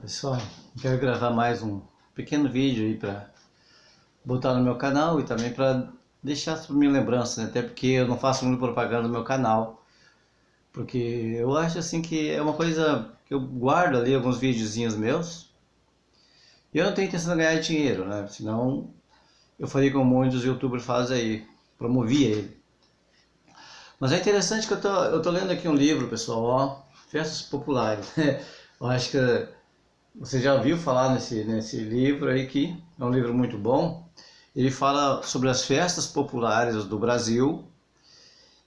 Pessoal, quero gravar mais um pequeno vídeo aí para botar no meu canal e também para deixar sobre minha lembrança, né? Até porque eu não faço muito propaganda no meu canal, porque eu acho assim que é uma coisa que eu guardo ali alguns videozinhos meus e eu não tenho intenção de ganhar dinheiro, né? Senão eu faria como muitos youtubers fazem aí, promovia ele. Mas é interessante que eu tô lendo aqui um livro, pessoal, ó, Festas Populares. Eu acho que você já ouviu falar nesse livro aí, que é um livro muito bom. Ele fala sobre as festas populares do Brasil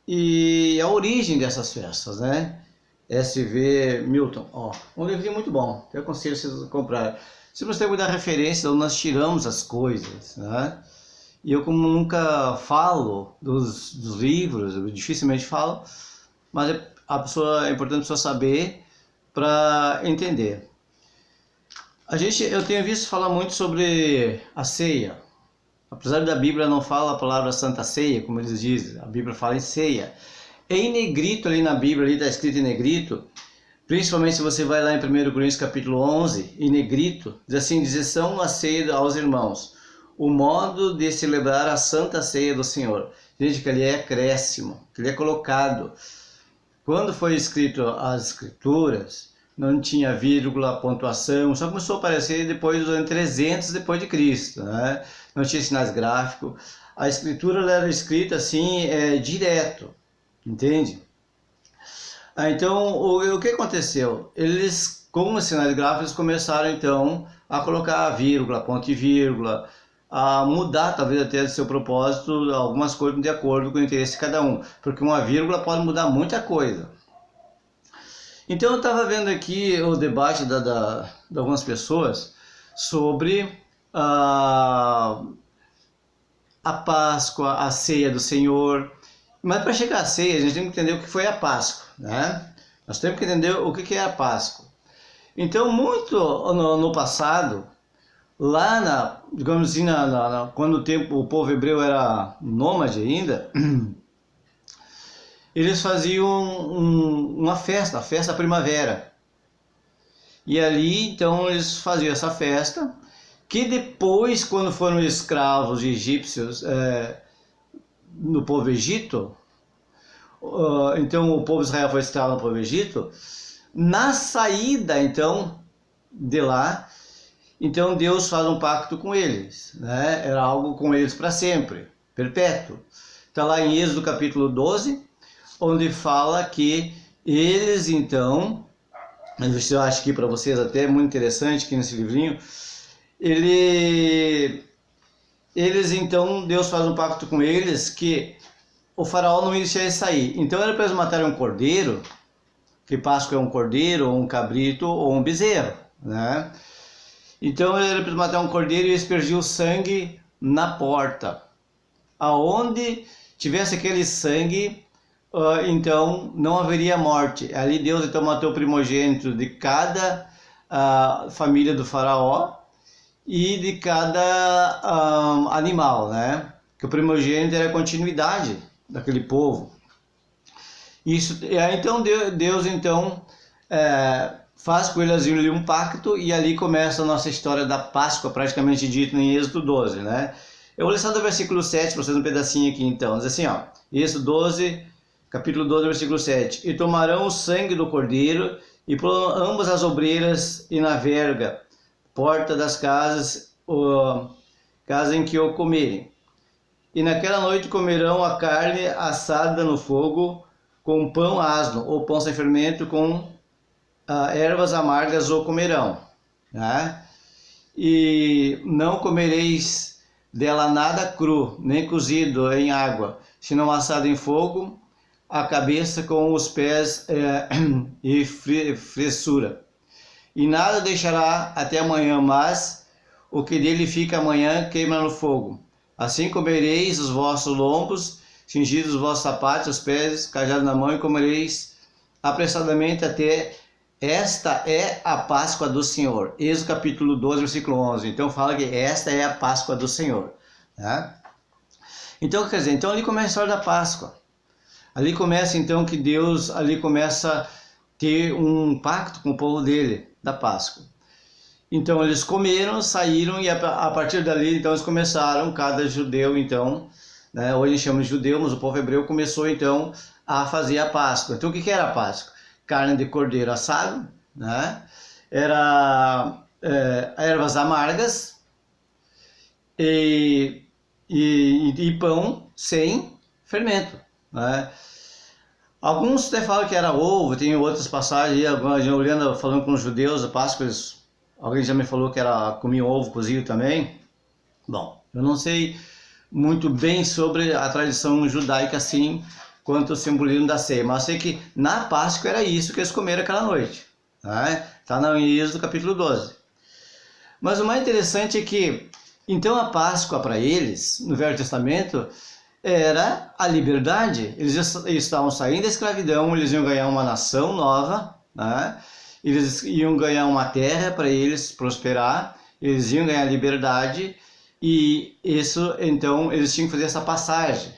e a origem dessas festas, né? S.V. Milton, ó, um livrinho muito bom, eu aconselho vocês a comprar. Se você tem muita referência, onde nós tiramos as coisas, né? E eu, como nunca falo dos livros, eu dificilmente falo, mas é importante a pessoa saber para entender. Eu tenho visto falar muito sobre a ceia. Apesar da Bíblia não fala a palavra Santa Ceia, como eles dizem, a Bíblia fala em ceia. Em negrito ali na Bíblia, ali está escrito em negrito, principalmente se você vai lá em 1 Coríntios capítulo 11, em negrito, diz assim, dizeção a ceia aos irmãos, o modo de celebrar a Santa Ceia do Senhor. Gente, que ali é acréscimo, que ele é colocado. Quando foi escrito as Escrituras, não tinha vírgula, pontuação, só começou a aparecer depois do ano 300 depois de Cristo, né? Não tinha sinais gráficos. A escritura ela era escrita assim, direto, entende? Então, o que aconteceu? Eles, com os sinais gráficos, começaram então a colocar vírgula, ponto e vírgula, a mudar talvez até do seu propósito algumas coisas de acordo com o interesse de cada um, porque uma vírgula pode mudar muita coisa. Então eu estava vendo aqui o debate de algumas pessoas sobre a Páscoa, a ceia do Senhor. Mas para chegar à ceia, a gente tem que entender o que foi a Páscoa, né? Nós temos que entender o que é a Páscoa. Então, muito no passado, lá digamos assim, quando o povo hebreu era nômade ainda, eles faziam uma festa, a festa da primavera. E ali, então, eles faziam essa festa, que depois, quando foram escravos egípcios no povo Egito, então o povo de Israel foi escravo no povo Egito, na saída, então, de lá, então Deus faz um pacto com eles, né? Era algo com eles para sempre, perpétuo. Está lá em Êxodo capítulo 12, onde fala que eles então, eu acho que para vocês até é muito interessante aqui nesse livrinho, eles então, Deus faz um pacto com eles que o faraó não ia deixar eles sair. Então era para eles matarem um cordeiro, que Páscoa é um cordeiro, ou um cabrito, ou um bezerro, né? Então era para eles matar um cordeiro e eles perdiam o sangue na porta. Aonde tivesse aquele sangue, então não haveria morte. Ali Deus então matou o primogênito de cada família do faraó e de cada animal, né? Que o primogênito era a continuidade daquele povo. Isso, então Deus então faz com eles ali um pacto e ali começa a nossa história da Páscoa, praticamente dito em Êxodo 12, né? Eu vou ler só do versículo 7 para vocês um pedacinho aqui então. Diz assim, ó, Êxodo 12, capítulo 12, versículo 7. E tomarão o sangue do cordeiro e por ambas as obreiras e na verga, porta das casas, casa em que o comerem. E naquela noite comerão a carne assada no fogo, com pão asno, ou pão sem fermento, com ervas amargas o comerão. Né? E não comereis dela nada cru, nem cozido em água, senão assado em fogo, a cabeça com os pés e fressura. E nada deixará até amanhã, mas o que dele fica amanhã queima no fogo. Assim comereis os vossos lombos, cingidos os vossos sapatos, os pés, cajado na mão, e comereis apressadamente até esta é a Páscoa do Senhor. Êxodo capítulo 12, versículo 11. Então fala que esta é a Páscoa do Senhor. Né? Então, quer dizer, então ali começa a história da Páscoa. Ali começa então que Deus ali começa a ter um pacto com o povo dele, da Páscoa. Então eles comeram, saíram e a partir dali então eles começaram, cada judeu então, né, hoje a gente chama de judeu, mas o povo hebreu começou então a fazer a Páscoa. Então o que era a Páscoa? Carne de cordeiro assado, né? Era ervas amargas e pão sem fermento, né? Alguns até falam que era ovo, tem outras passagens aí, olhando, falando com os judeus, a Páscoa, alguém já me falou que comiam ovo cozido também. Bom, eu não sei muito bem sobre a tradição judaica assim, quanto o simbolismo da ceia, mas sei que na Páscoa era isso que eles comeram aquela noite, né? Está no Êxodo capítulo 12. Mas o mais interessante é que, então a Páscoa para eles, no Velho Testamento, era a liberdade. Eles estavam saindo da escravidão, eles iam ganhar uma nação nova, né? Eles iam ganhar uma terra para eles prosperar, eles iam ganhar liberdade, e isso, então, eles tinham que fazer essa passagem,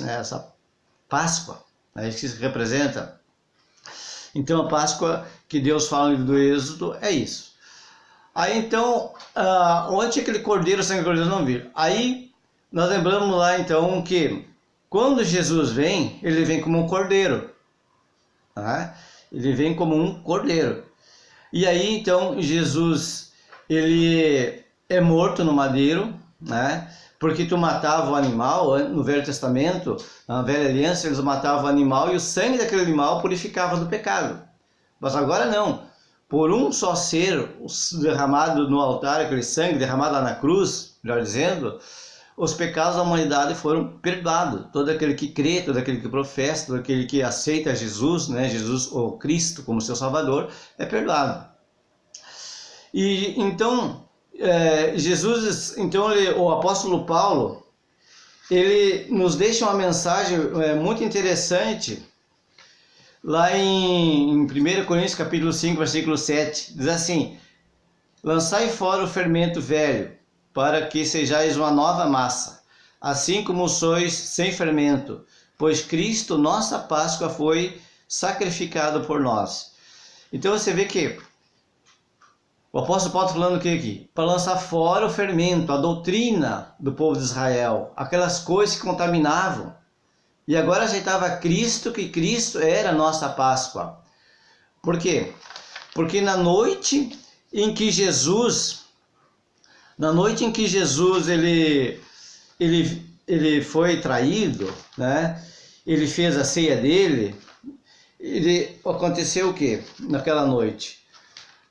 né? Essa Páscoa, né? Isso que se representa. Então a Páscoa que Deus fala no livro do Êxodo é isso. Aí então, onde aquele cordeiro, o sangue do cordeiro não vir? Aí nós lembramos lá então que quando Jesus vem, ele vem como um cordeiro, né? Ele vem como um cordeiro. E aí então Jesus, ele é morto no madeiro, né? Porque tu matava o animal, no Velho Testamento, na Velha Aliança, eles matavam o animal e o sangue daquele animal purificava do pecado. Mas agora não. Por um só ser derramado no altar, aquele sangue derramado lá na cruz, melhor dizendo, os pecados da humanidade foram perdoados. Todo aquele que crê, todo aquele que professa, todo aquele que aceita Jesus, né, Jesus ou Cristo como seu Salvador, é perdoado. E então, Jesus, então o apóstolo Paulo, ele nos deixa uma mensagem muito interessante, lá em 1 Coríntios capítulo 5, versículo 7, diz assim: lançai fora o fermento velho, para que sejais uma nova massa, assim como sois sem fermento, pois Cristo, nossa Páscoa, foi sacrificado por nós. Então você vê que o apóstolo Paulo está falando o que aqui? Para lançar fora o fermento, a doutrina do povo de Israel, aquelas coisas que contaminavam. E agora aceitava Cristo, que Cristo era a nossa Páscoa. Por quê? Porque na noite em que Jesus ele foi traído, né? Ele fez a ceia dele, aconteceu o quê naquela noite?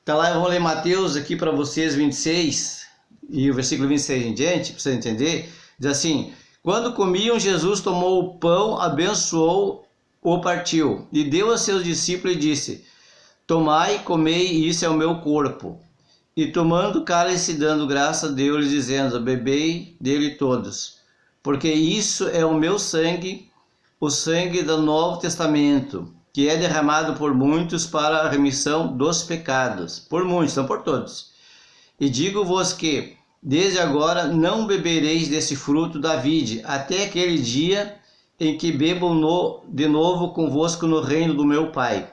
Tá lá, eu vou ler Mateus aqui para vocês 26, e o versículo 26 em diante, para você entender, diz assim: quando comiam, Jesus tomou o pão, abençoou, o partiu, e deu a seus discípulos e disse: tomai, comei, isso é o meu corpo. E tomando o cálice, dando graça, deu-lhes, dizendo: bebei dele todos, porque isso é o meu sangue, o sangue do Novo Testamento, que é derramado por muitos para a remissão dos pecados. Por muitos, não por todos. E digo-vos que, desde agora, não bebereis desse fruto da vide, até aquele dia em que bebo de novo convosco no reino do meu Pai.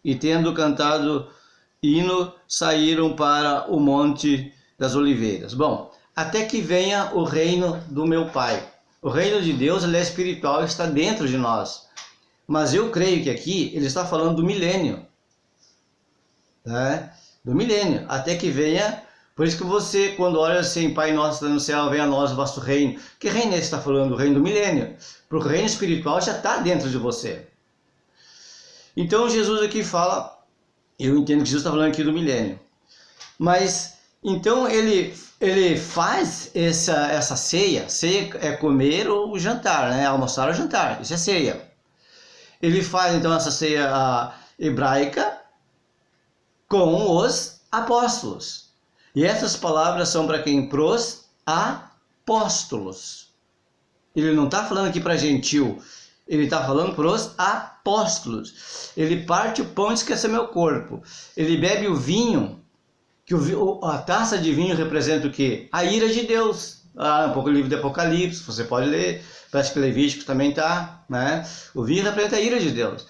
E tendo cantado hino, saíram para o Monte das Oliveiras. Bom, até que venha o reino do meu Pai. O reino de Deus, ele é espiritual, está dentro de nós. Mas eu creio que aqui ele está falando do milênio, né? Do milênio, até que venha. Por isso que você, quando olha assim: Pai nosso que está no céu, venha a nós o vosso reino. Que reino é esse que está falando? O reino do milênio. Porque o reino espiritual já está dentro de você. Então Jesus aqui fala, eu entendo que Jesus está falando aqui do milênio. Mas, então ele faz essa ceia. Ceia é comer ou jantar, né? Almoçar ou jantar, isso é ceia. Ele faz então essa ceia hebraica com os apóstolos. E essas palavras são para quem? Pros apóstolos. Ele não está falando aqui para gentil, ele está falando pros apóstolos. Ele parte o pão e diz que esse é meu corpo. Ele bebe o vinho, que a taça de vinho representa o quê? A ira de Deus. Um pouco o livro de Apocalipse, você pode ler, parece que Levítico também está, né? O vinho representa a ira de Deus.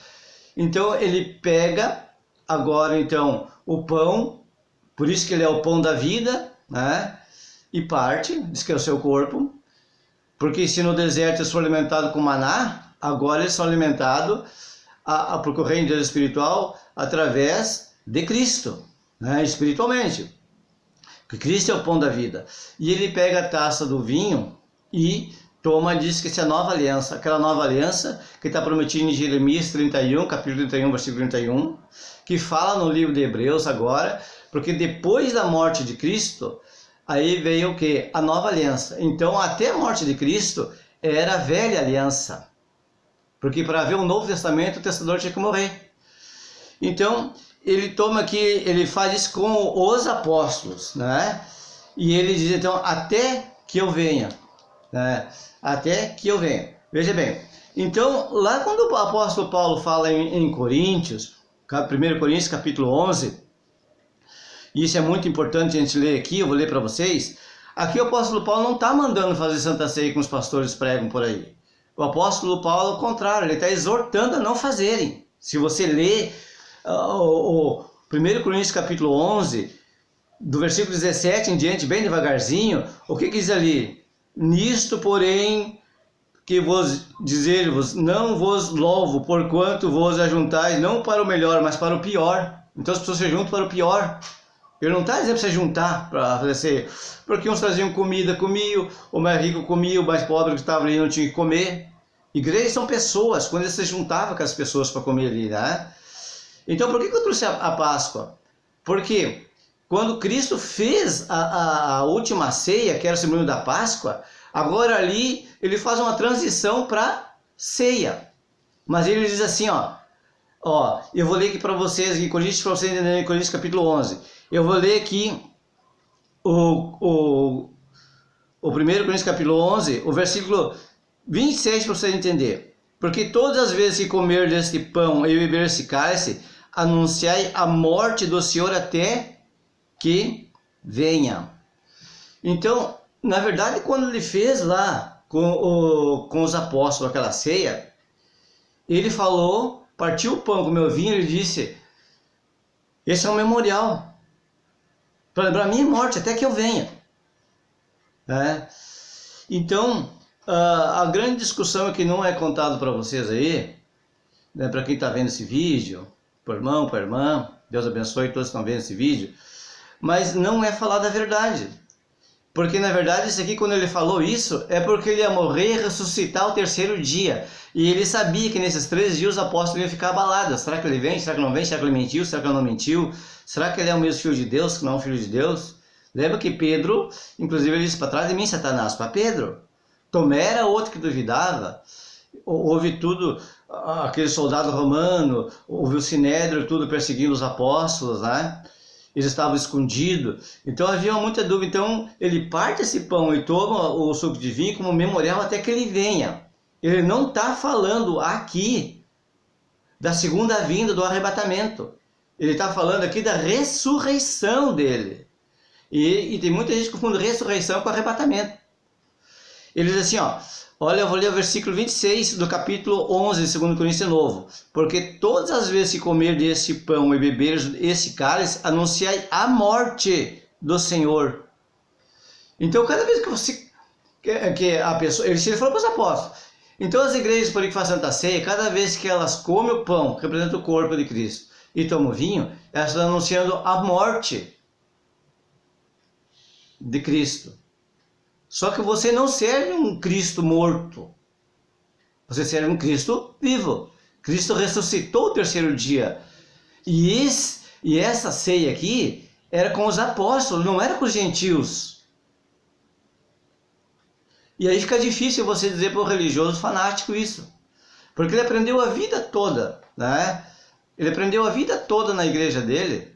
Então ele pega agora então o pão, Por isso que ele é o pão da vida, né? E parte, diz que é o seu corpo. Porque se no deserto eles foram alimentados com maná, agora eles são alimentados porque o reino de Deus espiritual através de Cristo, né? Espiritualmente. Porque Cristo é o pão da vida. E ele pega a taça do vinho e toma, diz que essa é a nova aliança, aquela nova aliança que está prometida em Jeremias 31, capítulo 31, versículo 31, que fala no livro de Hebreus agora, porque depois da morte de Cristo, aí veio o que? A nova aliança. Então, até a morte de Cristo, era a velha aliança. Porque para haver um novo testamento, o testador tinha que morrer. Então, ele toma aqui, ele faz isso com os apóstolos, né? E ele diz, então, até que eu venha, né? Até que eu venha. Veja bem, então, lá quando o apóstolo Paulo fala em Coríntios, 1 Coríntios capítulo 11, e isso é muito importante a gente ler aqui, eu vou ler para vocês. Aqui o apóstolo Paulo não está mandando fazer Santa Ceia como os pastores pregam por aí. O apóstolo Paulo, ao contrário, ele está exortando a não fazerem. Se você ler o 1 Coríntios capítulo 11, do versículo 17 em diante, bem devagarzinho, o que diz ali? Nisto, porém, que vos dizer-vos, não vos louvo, porquanto vos ajuntais, não para o melhor, mas para o pior. Então as pessoas se juntam para o pior. Ele não está dizendo para você juntar para fazer ceia, porque uns traziam comida, comiam, o mais rico comia, o mais pobre que estava ali não tinha que comer. Igrejas são pessoas, quando eles se juntavam com as pessoas para comer ali, né? Então por que eu trouxe a Páscoa? Porque quando Cristo fez a última ceia, que era o símbolo da Páscoa, agora ali ele faz uma transição para ceia. Mas ele diz assim, ó, eu vou ler aqui para vocês, em Coríntios, para vocês entenderem, em Coríntios capítulo 11. Eu vou ler aqui o 1 Coríntios capítulo 11, o versículo 26 para vocês entenderem. Porque todas as vezes que comer deste pão e beber esse cálice, anunciai a morte do Senhor até que venha. Então, na verdade, quando ele fez lá com os apóstolos aquela ceia, ele falou, partiu o pão, comeu o vinho, ele disse, esse é um memorial para lembrar a minha morte até que eu venha. Então, a grande discussão é que não é contado para vocês aí, né, para quem está vendo esse vídeo, para o irmão, para a irmã, Deus abençoe todos que estão vendo esse vídeo, mas não é falar da verdade. Porque na verdade isso aqui, quando ele falou isso, é porque ele ia morrer e ressuscitar ao terceiro dia. E ele sabia que nesses 3 dias os apóstolos iam ficar abalados. Será que ele vem? Será que não vem? Será que ele mentiu? Será que ele não mentiu? Será que ele é o mesmo filho de Deus que não é um filho de Deus? Lembra que Pedro, inclusive ele disse, para trás de mim, Satanás, para Pedro. Tomé era outro que duvidava. Houve tudo, aquele soldado romano, houve o sinédrio, tudo perseguindo os apóstolos, né? Eles estavam escondidos, então havia muita dúvida. Então ele parte esse pão e toma o suco de vinho como memorial até que ele venha. Ele não está falando aqui da segunda vinda, do arrebatamento. Ele está falando aqui da ressurreição dele. E tem muita gente que confunde ressurreição com arrebatamento. Ele diz assim, olha, eu vou ler o versículo 26 do capítulo 11 de 2 Coríntios de novo. Porque todas as vezes que comer desse pão e beber esse cálice, anunciai a morte do Senhor. Então, cada vez que você... que a pessoa... Ele falou para os apóstolos. Então, as igrejas, por aí que fazem Santa Ceia, cada vez que elas comem o pão, que representa o corpo de Cristo, e tomam o vinho, elas estão anunciando a morte de Cristo. Só que você não serve um Cristo morto. Você serve um Cristo vivo. Cristo ressuscitou o terceiro dia. E essa ceia aqui era com os apóstolos, não era com os gentios. E aí fica difícil você dizer para o religioso fanático isso. Porque ele aprendeu a vida toda, né? Ele aprendeu a vida toda na igreja dele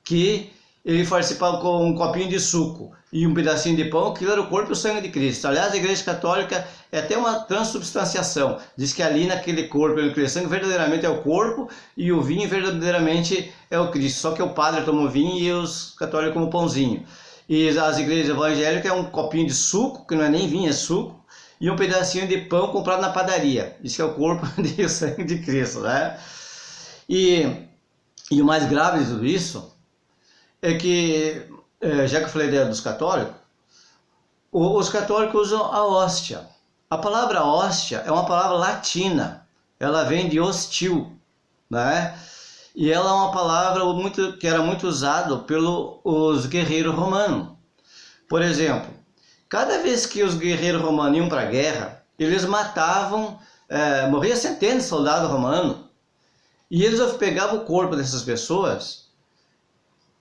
que ele participava com um copinho de suco e um pedacinho de pão, que era o corpo e o sangue de Cristo. Aliás, a igreja católica é até uma transubstanciação. Diz que ali naquele corpo e naquele sangue verdadeiramente é o corpo e o vinho verdadeiramente é o Cristo. Só que o padre toma o vinho e os católicos comem o pãozinho. E as igrejas evangélicas é um copinho de suco, que não é nem vinho, é suco, e um pedacinho de pão comprado na padaria. Diz que é o corpo e o sangue de Cristo, né? E o mais grave de tudo isso é que, já que eu falei dos católicos, os católicos usam a hóstia. A palavra hóstia é uma palavra latina, ela vem de hostil, né? E ela é uma palavra que era muito usada pelos guerreiros romanos. Por exemplo, cada vez que os guerreiros romanos iam para a guerra, eles matavam, morria centenas de soldados romanos, e eles pegavam o corpo dessas pessoas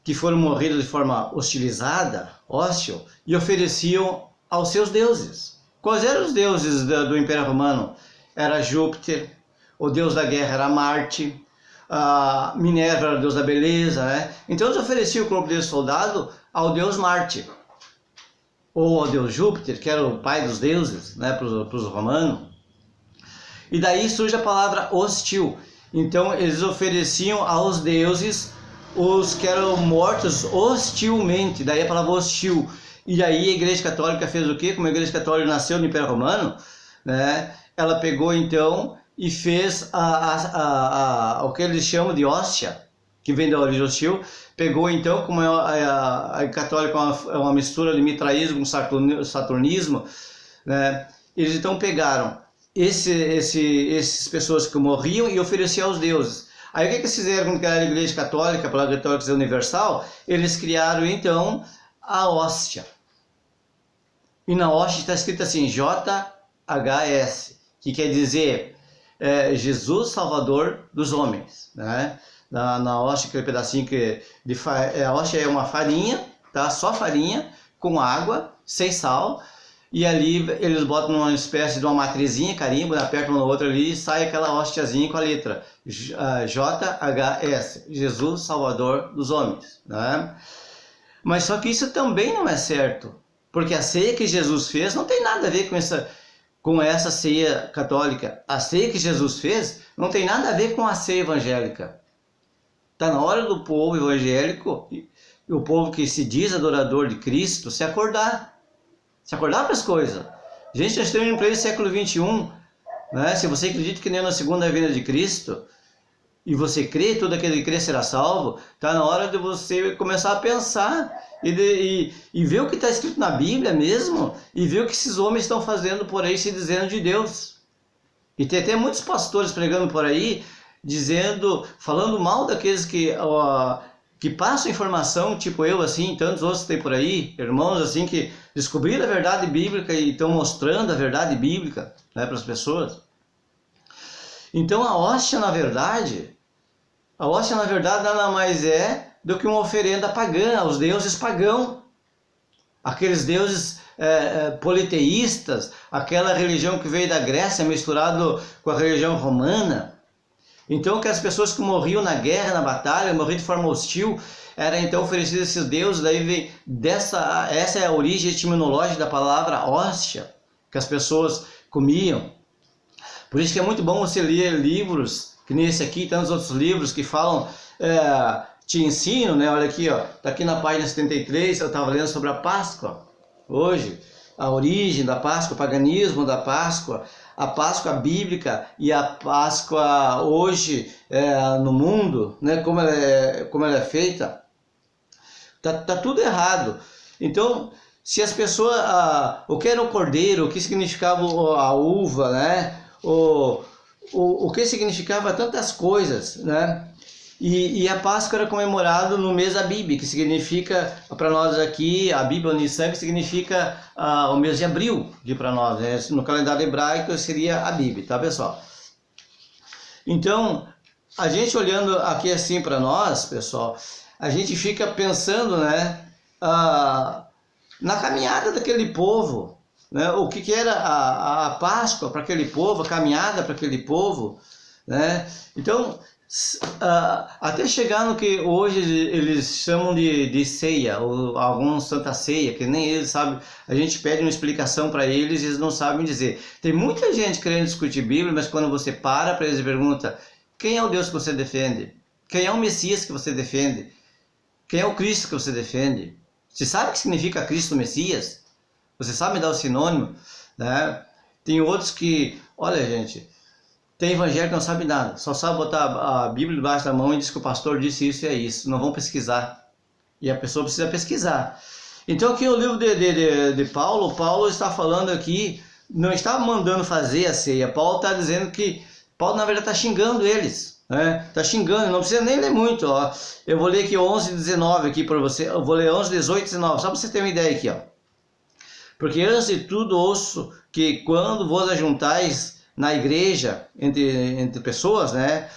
que foram morridas de forma hostilizada, hóstil, e ofereciam aos seus deuses. Quais eram os deuses do Império Romano? Era Júpiter, o deus da guerra era Marte, a Minerva era o deus da beleza, né? Então eles ofereciam o corpo desse soldado ao deus Marte, ou ao deus Júpiter, que era o pai dos deuses, né, para os romanos. E daí surge a palavra hostil. Então eles ofereciam aos deuses os que eram mortos hostilmente, daí a palavra hostil. E aí a Igreja Católica fez o quê? Como a Igreja Católica nasceu no Império Romano, né, ela pegou então e fez o que eles chamam de hóstia, que vem da origem hostil. Pegou então, como a católica é uma mistura de mitraísmo com saturnismo, né, eles então pegaram essas pessoas que morriam e ofereciam aos deuses. Aí o que eles fizeram quando criaram a Igreja Católica, pela Católica Universal? Eles criaram então a hóstia. E na hóstia está escrito assim, JHS, que quer dizer Jesus Salvador dos homens, né? Na hóstia, aquele pedacinho a hóstia é uma farinha, tá? Só farinha, com água, sem sal, e ali eles botam numa espécie de uma matrizinha, carimbo, apertam uma na outra ali e sai aquela hóstiazinha com a letra JHS, Jesus Salvador dos homens, né? Mas só que isso também não é certo, porque a ceia que Jesus fez não tem nada a ver com essa ceia católica. A ceia que Jesus fez não tem nada a ver com a ceia evangélica. Está na hora do povo evangélico, e o povo que se diz adorador de Cristo, se acordar para as coisas. Gente, nós estamos em pleno século XXI, né? Se você acredita que nem na segunda vinda de Cristo, e você crê, todo aquele que crê será salvo, está na hora de você começar a pensar e ver o que está escrito na Bíblia mesmo, e ver o que esses homens estão fazendo por aí, se dizendo de Deus. E tem até muitos pastores pregando por aí, falando mal daqueles que passam informação, tipo eu, assim, tantos outros que tem por aí, irmãos assim que descobriram a verdade bíblica e estão mostrando a verdade bíblica, né, para as pessoas. Então a hóstia, na verdade, nada mais é do que uma oferenda pagã aos deuses pagãos, aqueles deuses politeístas, aquela religião que veio da Grécia misturado com a religião romana. Então que as pessoas que morriam na guerra, na batalha, morriam de forma hostil, eram então oferecidas a esses deuses. Daí vem essa é a origem etimológica da palavra hóstia, que as pessoas comiam. Por isso que é muito bom você ler livros, que nem esse aqui, tantos outros livros que falam, te ensino, né? Olha aqui, ó, tá aqui na página 73, eu estava lendo sobre a Páscoa, hoje, a origem da Páscoa, o paganismo da Páscoa, a Páscoa bíblica e a Páscoa hoje no mundo, né? Como ela é feita, tá tudo errado. Então, se as pessoas, o que era o cordeiro, o que significava a uva, né? O que significava tantas coisas, né? E a Páscoa era comemorada no mês Abib, que significa, para nós aqui, Abib ou Nissan, que significa o mês de abril, para nós, né? No calendário hebraico seria Abib, tá, pessoal? Então, a gente olhando aqui assim para nós, pessoal, a gente fica pensando, né, na caminhada daquele povo, né? O que era a Páscoa para aquele povo, a caminhada para aquele povo, né? Então, até chegar no que hoje eles chamam de ceia, ou alguns Santa Ceia, que nem eles sabem, a gente pede uma explicação para eles e eles não sabem dizer. Tem muita gente querendo discutir Bíblia, mas quando você para eles e pergunta, quem é o Deus que você defende? Quem é o Messias que você defende? Quem é o Cristo que você defende? Você sabe o que significa Cristo Messias? Você sabe me dar o sinônimo? Né? Tem outros que, olha gente, tem evangélico que não sabe nada, só sabe botar a Bíblia debaixo da mão e diz que o pastor disse isso e é isso, não vão pesquisar. E a pessoa precisa pesquisar. Então aqui o livro de Paulo, Paulo está falando aqui, não está mandando fazer a ceia. Paulo está dizendo que, Paulo na verdade está xingando eles. Está xingando, não precisa nem ler muito. Ó. Eu vou ler aqui 11, 19 aqui para você. Eu vou ler 11, 18, 19, só para você ter uma ideia aqui. Ó. Porque antes de tudo ouço que quando vos ajuntais na igreja, entre pessoas, né,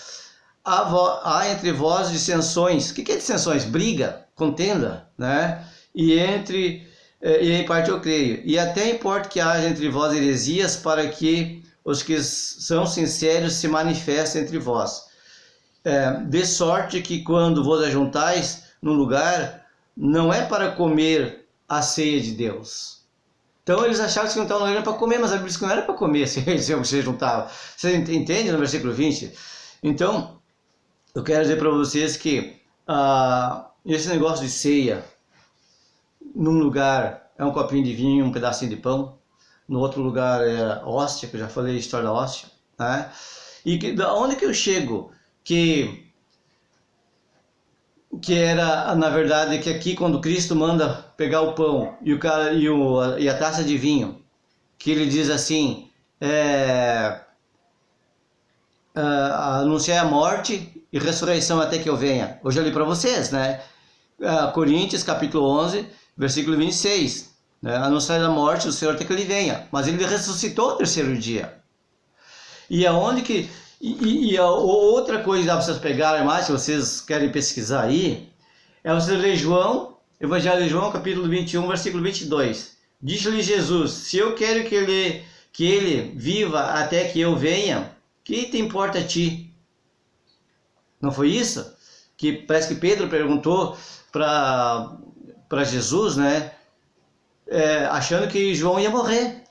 há entre vós dissensões. O que é dissensões? Briga, contenda, né? E em parte eu creio. E até importa que haja entre vós heresias, para que os que são sinceros se manifestem entre vós. De sorte que quando vos ajuntais num lugar, não é para comer a ceia de Deus. Então eles achavam que se juntavam no lugar para comer, mas a Bíblia diz que não era para comer se juntavam. Você entende no versículo 20? Então, eu quero dizer para vocês que esse negócio de ceia, num lugar é um copinho de vinho, um pedacinho de pão, no outro lugar é hóstia, que eu já falei a história da hóstia, né? E da onde que eu chego? Que era, na verdade, que aqui quando Cristo manda pegar o pão e a taça de vinho, que ele diz assim, anunciar a morte e ressurreição até que eu venha. Hoje eu li para vocês, né? Coríntios capítulo 11, versículo 26, né? Anunciar a morte do Senhor até que ele venha, mas ele ressuscitou ao terceiro dia. E aonde que... E a outra coisa que dá para vocês pegarem mais, se vocês querem pesquisar aí, é você ler João, Evangelho de João, capítulo 21, versículo 22. Diz-lhe Jesus, se eu quero que ele viva até que eu venha, que te importa a ti? Não foi isso? Que parece que Pedro perguntou para Jesus, né? Achando que João ia morrer.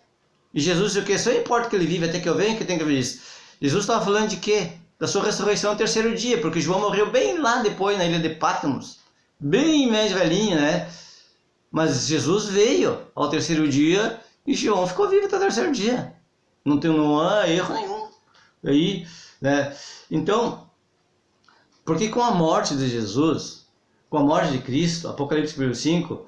E Jesus disse o que? Só importa que ele vive até que eu venha, que tem que ver isso. Jesus estava falando de quê? Da sua ressurreição no terceiro dia, porque João morreu bem lá depois, na ilha de Patmos, bem mais velhinho, né? Mas Jesus veio ao terceiro dia e João ficou vivo até o terceiro dia. Não há erro nenhum. Aí, né? Então, porque com a morte de Jesus, com a morte de Cristo, Apocalipse capítulo 5,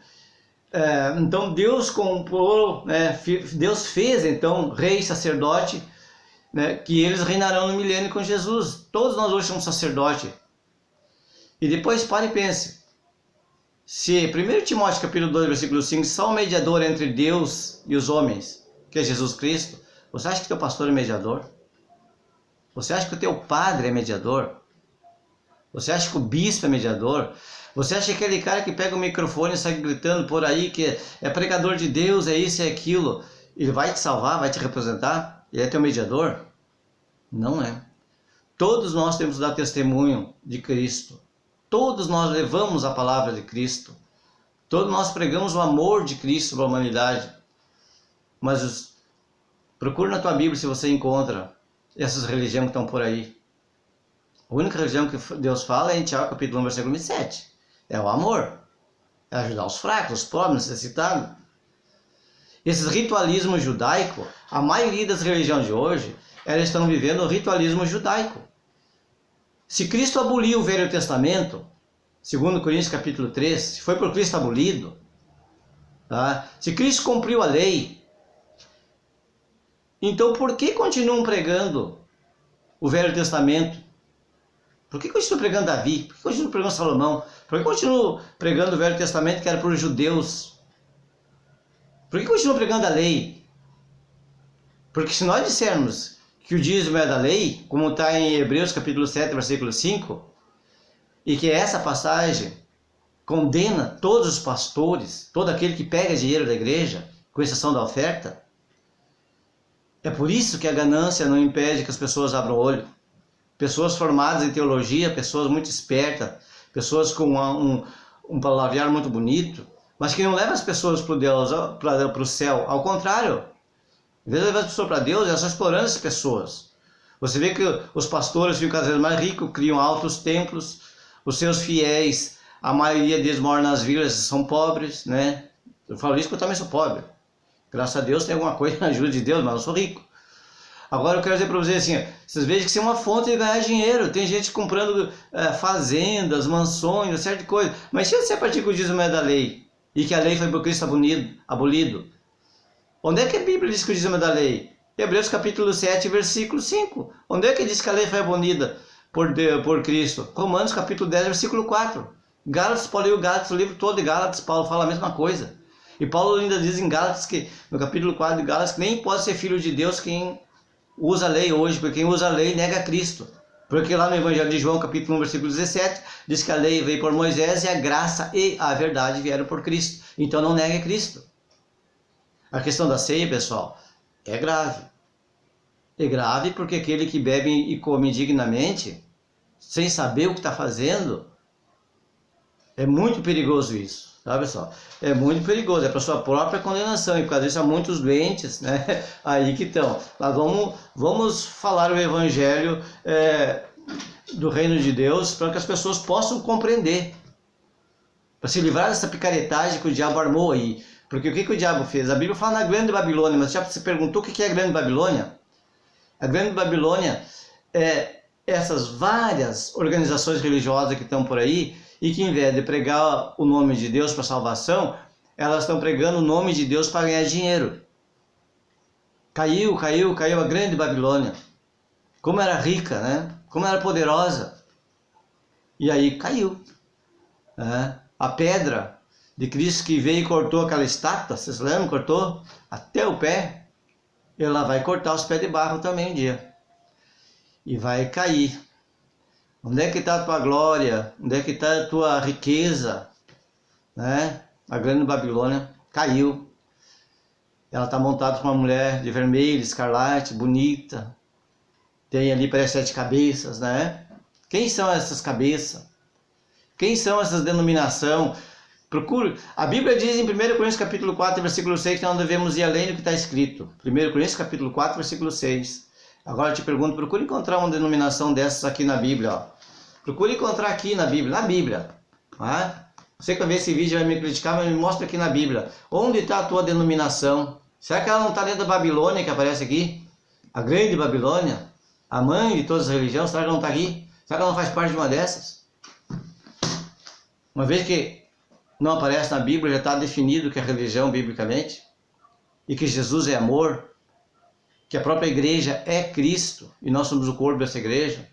então Deus comprou, né? Deus fez então rei, sacerdote, né, que eles reinarão no milênio com Jesus. Todos nós hoje somos sacerdote. E depois pare e pense. Se 1 Timóteo capítulo 2, versículo 5, só o mediador entre Deus e os homens, que é Jesus Cristo, você acha que teu pastor é mediador? Você acha que o teu padre é mediador? Você acha que o bispo é mediador? Você acha que aquele cara que pega o microfone e sai gritando por aí, que é pregador de Deus, é isso, é aquilo, ele vai te salvar, vai te representar? Ele é teu mediador? Não é. Todos nós temos que dar testemunho de Cristo. Todos nós levamos a palavra de Cristo. Todos nós pregamos o amor de Cristo para a humanidade. Mas procura na tua Bíblia se você encontra essas religiões que estão por aí. A única religião que Deus fala é em Tiago capítulo 1, versículo 27. É o amor. É ajudar os fracos, os pobres, os necessitados. Esses ritualismos judaicos, a maioria das religiões de hoje, elas estão vivendo o ritualismo judaico. Se Cristo aboliu o Velho Testamento, segundo Coríntios capítulo 3, se foi por Cristo abolido, tá? Se Cristo cumpriu a lei, então por que continuam pregando o Velho Testamento? Por que continuam pregando Davi? Por que continuam pregando Salomão? Por que continuam pregando o Velho Testamento que era para os judeus? Por que continuam pregando a lei? Porque se nós dissermos que o dízimo é da lei, como está em Hebreus capítulo 7, versículo 5, e que essa passagem condena todos os pastores, todo aquele que pega dinheiro da igreja, com exceção da oferta, é por isso que a ganância não impede que as pessoas abram o olho. Pessoas formadas em teologia, pessoas muito espertas, pessoas com um palavrear muito bonito, mas que não leva as pessoas para o céu. Ao contrário, em vez de levar as pessoas para Deus, elas estão explorando as pessoas. Você vê que os pastores ficam cada vez mais ricos, criam altos templos, os seus fiéis, a maioria deles moram nas vilas, são pobres, né? Eu falo isso porque eu também sou pobre. Graças a Deus tem alguma coisa na ajuda de Deus, mas eu sou rico. Agora eu quero dizer para vocês assim, ó, vocês vejam que isso é uma fonte de ganhar dinheiro. Tem gente comprando fazendas, mansões, uma série de coisas. Mas se você pratica o dízimo é da lei, e que a lei foi por Cristo abolido, onde é que a Bíblia diz que o dízimo é da lei? Hebreus capítulo 7, versículo 5. Onde é que diz que a lei foi abolida por Cristo? Romanos capítulo 10, versículo 4. Gálatas, Paulo e o Gálatas, o livro todo de Gálatas, Paulo fala a mesma coisa. E Paulo ainda diz em Gálatas, no capítulo 4 de Gálatas, que nem pode ser filho de Deus quem usa a lei hoje, porque quem usa a lei nega Cristo. Porque lá no Evangelho de João, capítulo 1, versículo 17, diz que a lei veio por Moisés e a graça e a verdade vieram por Cristo. Então não nega Cristo. A questão da ceia, pessoal, é grave. É grave porque aquele que bebe e come dignamente, sem saber o que está fazendo, é muito perigoso isso. Tá, pessoal? É muito perigoso, é para sua própria condenação, e por causa disso há muitos doentes, né, aí que estão. Mas vamos falar o Evangelho do Reino de Deus para que as pessoas possam compreender, para se livrar dessa picaretagem que o diabo armou aí. Porque o que o diabo fez? A Bíblia fala na Grande Babilônia, mas já se perguntou o que é a Grande Babilônia? A Grande Babilônia é essas várias organizações religiosas que estão por aí, e que em vez de pregar o nome de Deus para salvação, elas estão pregando o nome de Deus para ganhar dinheiro. Caiu a Grande Babilônia. Como era rica, né? Como era poderosa. E aí caiu. Né? A pedra de Cristo que veio e cortou aquela estátua, vocês lembram? Cortou até o pé. Ela vai cortar os pés de barro também um dia. E vai cair. Onde é que está a tua glória? Onde é que está a tua riqueza? Né? A Grande Babilônia caiu. Ela está montada com uma mulher de vermelho, escarlate, bonita. Tem ali, parece 7 cabeças, né? Quem são essas cabeças? Quem são essas denominações? Procure. A Bíblia diz em 1 Coríntios capítulo 4, versículo 6, que não devemos ir além do que está escrito. 1 Coríntios capítulo 4, versículo 6. Agora eu te pergunto, procure encontrar uma denominação dessas aqui na Bíblia. Ó. Procure encontrar aqui na Bíblia. Tá? Você que vai ver esse vídeo vai me criticar, mas me mostra aqui na Bíblia. Onde está a tua denominação? Será que ela não está dentro da Babilônia que aparece aqui? A Grande Babilônia? A mãe de todas as religiões? Será que ela não está aqui? Será que ela não faz parte de uma dessas? Uma vez que não aparece na Bíblia, já está definido que é religião biblicamente, e que Jesus é amor, que a própria igreja é Cristo, e nós somos o corpo dessa igreja,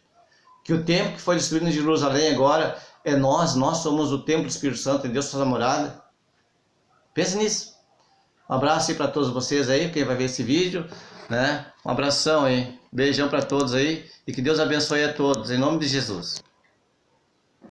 que o templo que foi destruído em Jerusalém agora é nós somos o templo do Espírito Santo, e Deus sua morada. Pense nisso. Um abraço aí para todos vocês aí, quem vai ver esse vídeo, né? Um abração aí, beijão para todos aí, e que Deus abençoe a todos, em nome de Jesus.